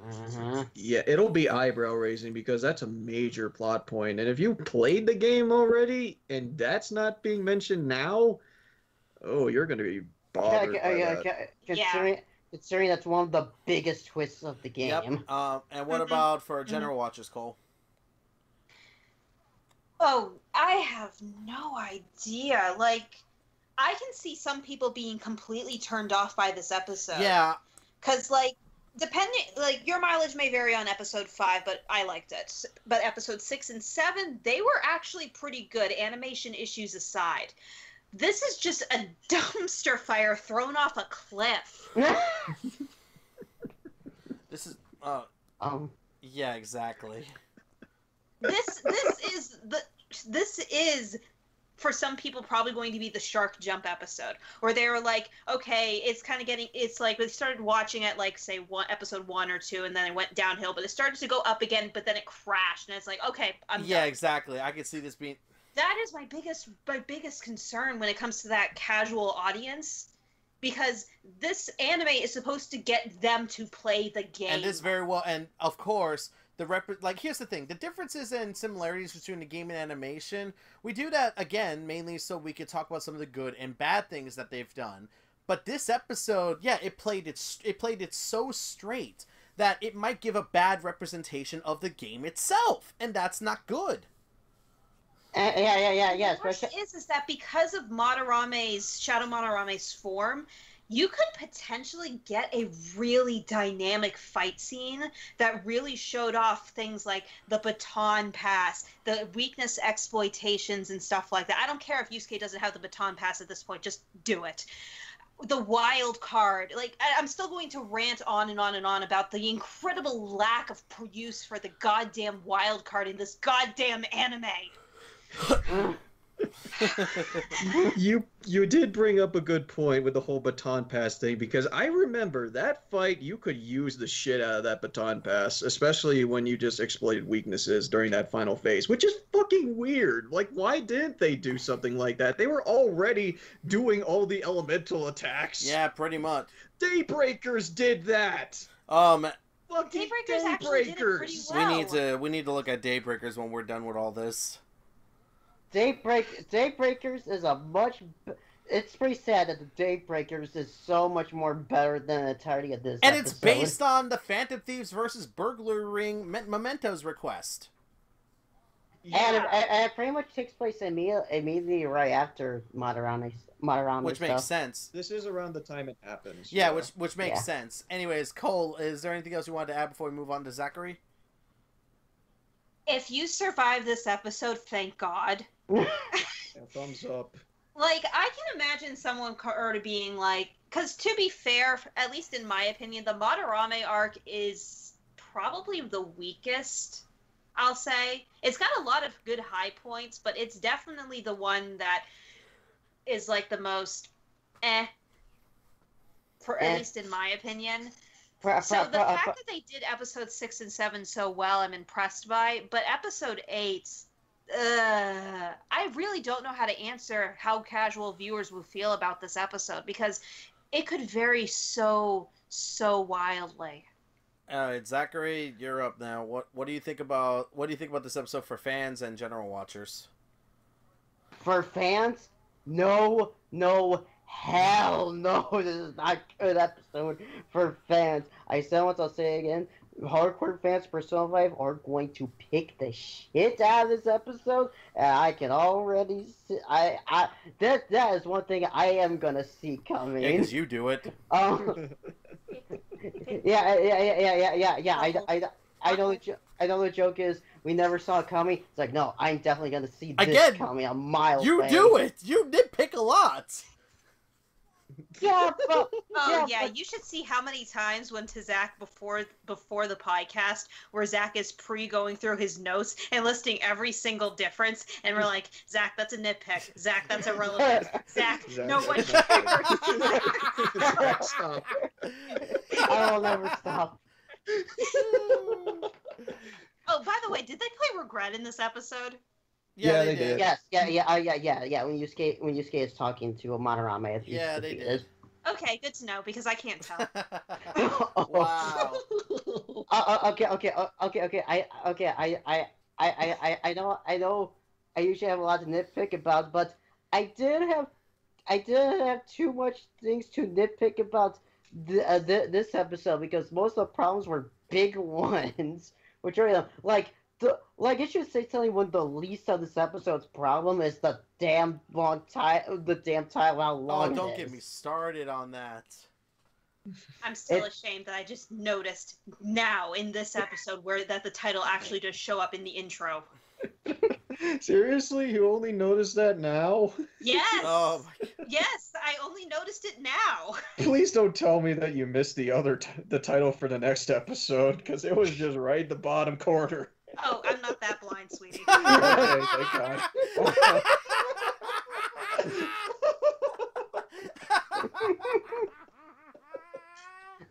Mm-hmm. Yeah, it'll be eyebrow raising because that's a major plot point. And if you played the game already and that's not being mentioned now, oh, you're going to be bothered by that. Considering that's one of the biggest twists of the game. Yep. And what about for general watchers, Cole? Oh, I have no idea. Like, I can see some people being completely turned off by this episode. Yeah. Because, like, your mileage may vary on episode 5, but I liked it. But episode 6 and 7, they were actually pretty good, animation issues aside. This is just a dumpster fire thrown off a cliff. This is, yeah, exactly. This is for some people probably going to be the shark jump episode where they were like, okay, it's like they started watching it like say episode 1 or 2 and then it went downhill, but it started to go up again, but then it crashed and it's like, okay, I'm done. Exactly. I can see this being. That is my biggest concern when it comes to that casual audience, because this anime is supposed to get them to play the game. And this very well, and of course, here's the thing: the differences and similarities between the game and animation. We do that again mainly so we could talk about some of the good and bad things that they've done. But this episode, it played it so straight that it might give a bad representation of the game itself, and that's not good. Yeah. The worst is that because of Shadow Madarame's form, you could potentially get a really dynamic fight scene that really showed off things like the baton pass, the weakness exploitations and stuff like that. I don't care if Yusuke doesn't have the baton pass at this point, just do it. The wild card, like, I'm still going to rant on and on and on about the incredible lack of use for the goddamn wild card in this goddamn anime. You did bring up a good point with the whole baton pass thing, because I remember that fight. You could use the shit out of that baton pass, especially when you just exploited weaknesses during that final phase, which is fucking weird. Like, why didn't they do something like that? They were already doing all the elemental attacks. Yeah, pretty much. Daybreakers did that. Fucking Daybreakers actually did it pretty well. We need to look at Daybreakers when we're done with all this. Daybreakers is it's pretty sad that the Daybreakers is so much more better than the entirety of this and episode. It's based on the Phantom Thieves versus Burglar Ring Mementos request. Yeah. And it pretty much takes place immediately right after Madarame which stuff. makes sense. This is around the time it happens. Yeah, which makes sense. Anyways, Cole, is there anything else you wanted to add before we move on to Zachary? If you survive this episode, thank God. Yeah, thumbs up. Like, I can imagine someone being like, because to be fair, at least in my opinion, the Madarame arc is probably the weakest, I'll say. It's got a lot of good high points, but it's definitely the one that is like the most at least in my opinion. So the fact that they did episode 6 and 7 so well, I'm impressed by. But episode 8, I really don't know how to answer how casual viewers will feel about this episode, because it could vary so wildly. All right, Zachary, you're up now. What do you think about this episode for fans and general watchers? For fans, no, hell no, this is not a good episode for fans. I said once, I'll say it again. Hardcore fans of Persona 5 are going to pick the shit out of this episode, and I can already see. That is one thing I am gonna see coming. Yeah, because you do it. Yeah. I know the joke is we never saw it coming. It's like, no, I'm definitely gonna see this coming a mile away. You do it. You nitpick a lot. Yeah, but you should see how many times went to Zach before the podcast where Zach is going through his notes and listing every single difference, and we're like, Zach, that's a nitpick. Zach, that's irrelevant. Zach, no one cares. Stop. I will never stop. Oh, by the way, did they play Regret in this episode? Yeah, they did. Yes, yeah. When Yusuke is talking to Madarame, yeah, they did. Okay, good to know, because I can't tell. Wow. Okay. I know. I usually have a lot to nitpick about, but I didn't have too much things to nitpick about this episode, because most of the problems were big ones, which are it should say something when the least of this episode's problem is the damn long title, how long it is. Don't get me started on that. I'm still ashamed that I just noticed now in this episode that the title actually does show up in the intro. Seriously? You only noticed that now? Yes! Oh my God. Yes, I only noticed it now. Please don't tell me that you missed the title for the next episode, because it was just right in the bottom corner. Oh, I'm not that blind, sweetie. Okay, thank God.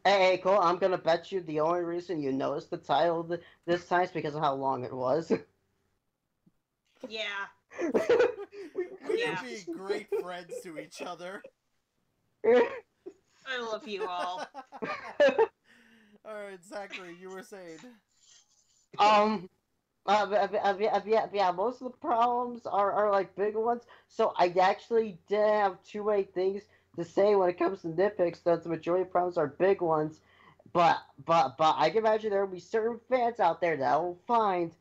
Hey, Cole, I'm gonna bet you the only reason you noticed the title this time is because of how long it was. Yeah. We could be great friends to each other. I love you all. Alright, Zachary, you were saying. Most of the problems are like big ones, so I actually didn't have too many things to say when it comes to nitpicks, that the majority of problems are big ones, but I can imagine there will be certain fans out there that will find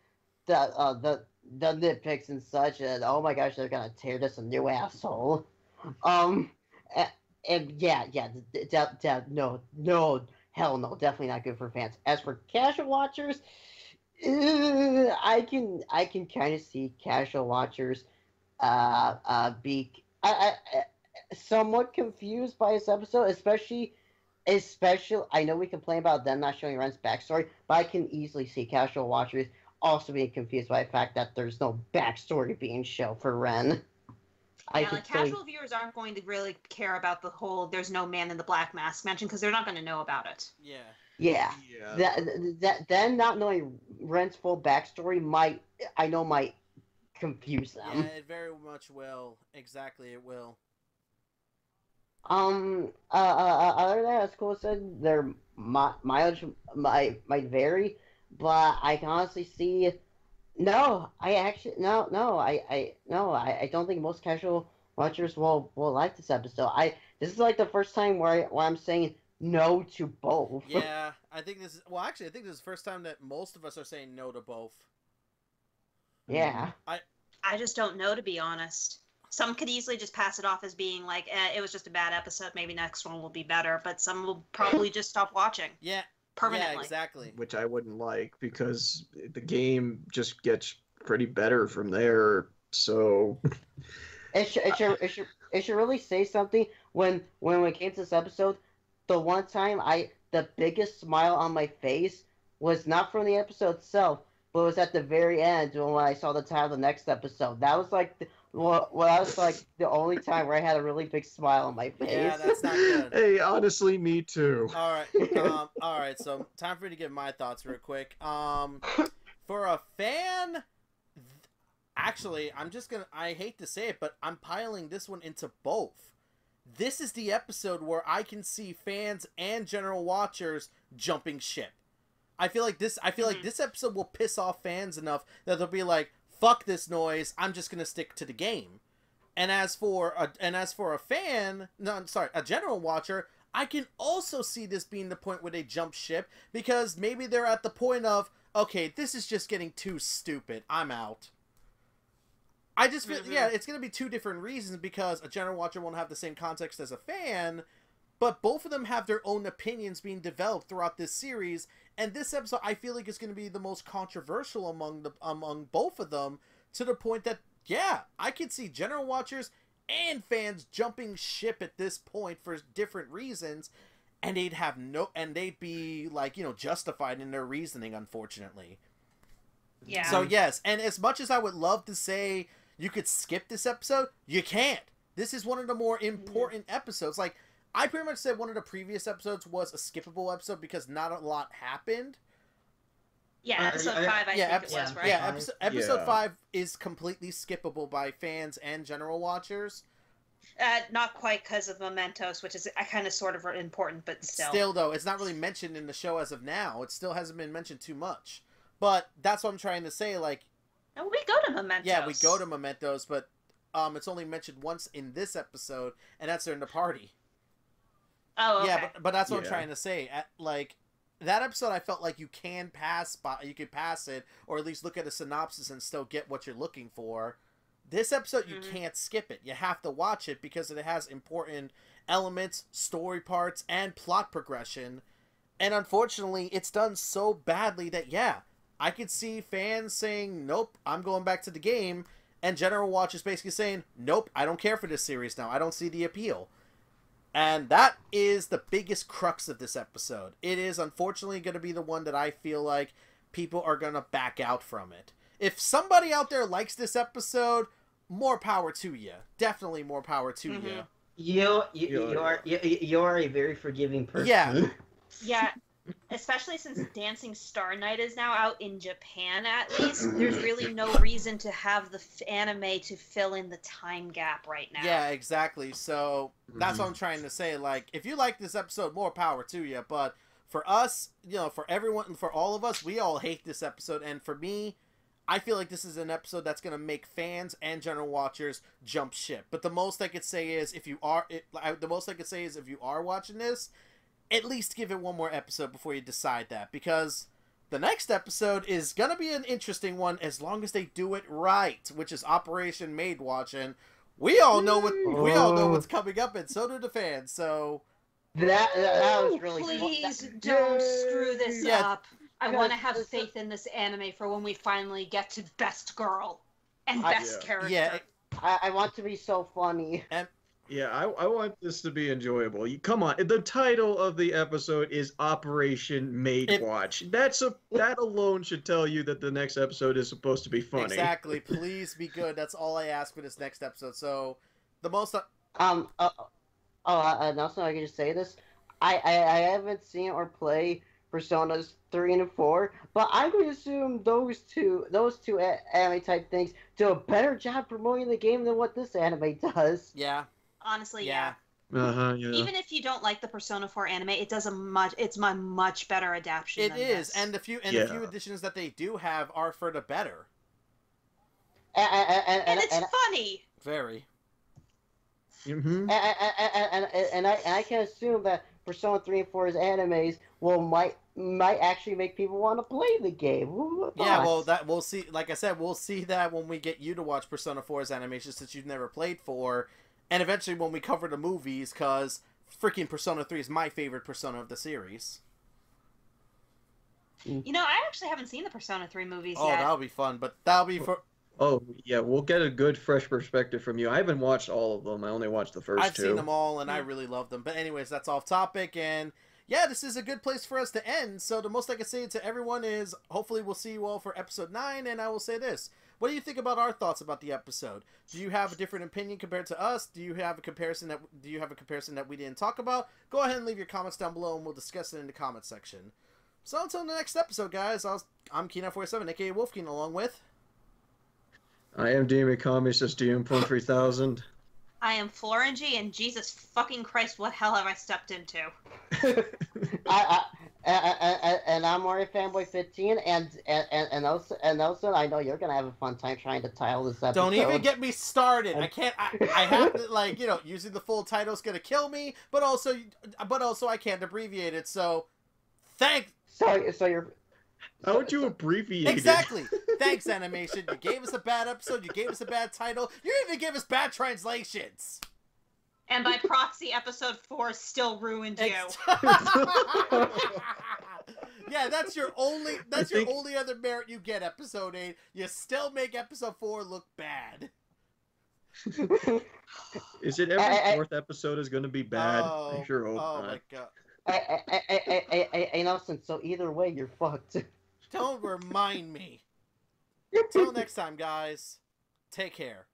the nitpicks and such, and oh my gosh, they're gonna tear this a new asshole. no, hell no, definitely not good for fans. As for casual watchers, I can kind of see casual watchers be somewhat confused by this episode, especially I know we complain about them not showing Ren's backstory, but I can easily see casual watchers also being confused by the fact that there's no backstory being shown for Ren. Yeah, like casual viewers aren't going to really care about the whole "there's no man in the black mask" mention because they're not going to know about it. Yeah. Yeah. Then not knowing Ren's full backstory might confuse them. Yeah, it very much will. Exactly, it will. Other than that, as Cole said, their mileage might vary, but I can honestly see. No, I actually I don't think most casual watchers will like this episode. This is like the first time where I'm saying no to both. Yeah, I think this is I think this is the first time that most of us are saying no to both. Yeah. I just don't know, to be honest. Some could easily just pass it off as being like, it was just a bad episode. Maybe next one will be better. But some will probably just stop watching. Yeah. Permanently. Yeah, exactly. Which I wouldn't like because the game just gets pretty better from there. So It should really say something when it came to this episode. The one time the biggest smile on my face was not from the episode itself, but it was at the very end when I saw the title of the next episode. That was like the only time where I had a really big smile on my face. Yeah, that's not good. Hey, honestly, me too. All right. So time for me to give my thoughts real quick. For a fan, actually, I hate to say it, but I'm piling this one into both. This is the episode where I can see fans and general watchers jumping ship. I feel like this episode will piss off fans enough that they'll be like, fuck this noise, I'm just gonna stick to the game. And as for a fan, a general watcher, I can also see this being the point where they jump ship because maybe they're at the point of, okay, this is just getting too stupid, I'm out. I just feel, it's going to be two different reasons because a general watcher won't have the same context as a fan, but both of them have their own opinions being developed throughout this series, and this episode I feel like is going to be the most controversial among both of them, to the point that, yeah, I could see general watchers and fans jumping ship at this point for different reasons, and they'd be like, justified in their reasoning, unfortunately. Yeah. So yes, and as much as I would love to say you could skip this episode, you can't. This is one of the more important episodes. Like, I pretty much said one of the previous episodes was a skippable episode because not a lot happened. Yeah, episode 5, I think it was, right? Yeah, episode 5 is completely skippable by fans and general watchers. Not quite because of Mementos, which is kind of sort of important, but still. Still, though, it's not really mentioned in the show as of now. It still hasn't been mentioned too much. But that's what I'm trying to say, like... No, we go to Mementos. Yeah, we go to Mementos, but it's only mentioned once in this episode, and that's during the party. Oh, okay. Yeah, but that's what I'm trying to say. That episode, I felt like you could pass it, or at least look at a synopsis and still get what you're looking for. This episode, you can't skip it. You have to watch it because it has important elements, story parts, and plot progression. And unfortunately, it's done so badly that, I could see fans saying, nope, I'm going back to the game, and general watchers basically saying, nope, I don't care for this series now. I don't see the appeal. And that is the biggest crux of this episode. It is unfortunately going to be the one that I feel like people are going to back out from it. If somebody out there likes this episode, more power to you. Definitely more power to you. You're a very forgiving person. Yeah. Yeah. Especially since Dancing Star Night is now out in Japan, at least, there's really no reason to have the anime to fill in the time gap right now. Yeah, exactly. So that's what I'm trying to say. Like, if you like this episode, more power to you. But for us, for everyone, for all of us, we all hate this episode. And for me, I feel like this is an episode that's going to make fans and general watchers jump ship. But the most I could say is if you are watching this, at least give it one more episode before you decide that, because the next episode is gonna be an interesting one as long as they do it right, which is Operation Maid Watching, we all know what's coming up, and so do the fans. So that was really Please fun. don't screw this Yeah. up. I want to have faith in this anime for when we finally get to best girl and best character. yeah, I want to be so funny. Yeah, I want this to be enjoyable. Come on, the title of the episode is Operation Mate Watch. That alone should tell you that the next episode is supposed to be funny. exactly. Please be good. That's all I ask for this next episode. So the most. And also I can just say this. I haven't seen or play Personas 3 and 4, but I would assume those two anime type things do a better job promoting the game than what this anime does. Yeah. Honestly, Yeah. Yeah. Even if you don't like the Persona 4 anime, it's a much better adaptation. It is, and the few additions that they do have are for the better. And it's funny. Very. Mm-hmm. And I can assume that Persona 3 and 4's animes might actually make people want to play the game. Yeah, well, that we'll see. Like I said, we'll see that when we get you to watch Persona 4's animation, since you've never played 4, and eventually when we cover the movies, because freaking Persona 3 is my favorite Persona of the series. You know, I actually haven't seen the Persona 3 movies Oh, yet. that'll be fun, but that'll be for. Oh, yeah, we'll get a good, fresh perspective from you. I haven't watched all of them. I only watched the first I've two. seen them all, and I really love them. But anyways, that's off topic, and yeah, this is a good place for us to end. So the most I can say to everyone is, hopefully we'll see you all for episode 9, and I will say this. What do you think about our thoughts about the episode? Do you have a different opinion compared to us? Do you have a comparison that we didn't talk about? Go ahead and leave your comments down below, and we'll discuss it in the comments section. So until the next episode, guys, I'm Keenan47, aka Wolfkeen, along with... I am DM Kami, says DM Plum 3000. I am FlOrangey, and Jesus fucking Christ, what hell have I stepped into? And I'm Mario Fanboy 15, and also I know you're gonna have a fun time trying to title this episode. Don't even get me started. I can't. I have to, like, you know, using the full title is gonna kill me. But also I can't abbreviate it. So, So you're. How would you abbreviate it? Exactly. Thanks, animation. You gave us a bad episode. You gave us a bad title. You even gave us bad translations. And by proxy, episode 4 still ruined you. Yeah, that's your only other merit you get, episode 8. You still make episode 4 look bad. Is it every fourth episode is going to be bad? Oh, I sure hope not. My god. Hey, Nelson, so either way, you're fucked. Don't remind me. Till next time, guys. Take care.